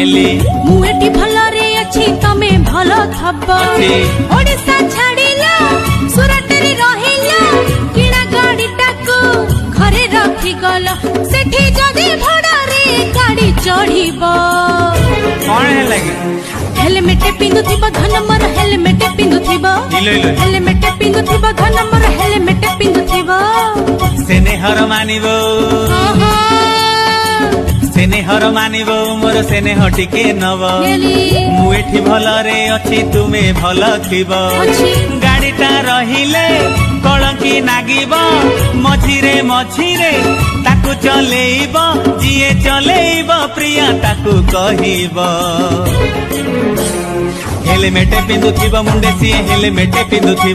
नेली मु एठी भलरे अछि तमे भल थब ओडिसा छाडिला सुरत रे रहिला किणा गाडीटा को घरे रखी गल सेठी जदी भड़ा रे गाड़ी चढ़ीबो कौन है लगे हेलमेट पिंगुथिबो धन मोर हेलमेट पिंगुथिबो हेलमेट पिंगुथिबो धन मोर हेलमेट पिंगुथिबो स्नेहर मानिबो स्नेहर मानिबो मोर स्नेह टिके नब मु एठी भलरे अछि तुमे भल थिबो गाड़ीटा रहिले कलंकी नागिबो मझिरे मझिरे ताकू चलेइबो जिए चलेइबो प्रिया ताकू कहिबो हेलमेट पिंधुथिबो मुंडे सिए हेलमेट पिंधुथिबो।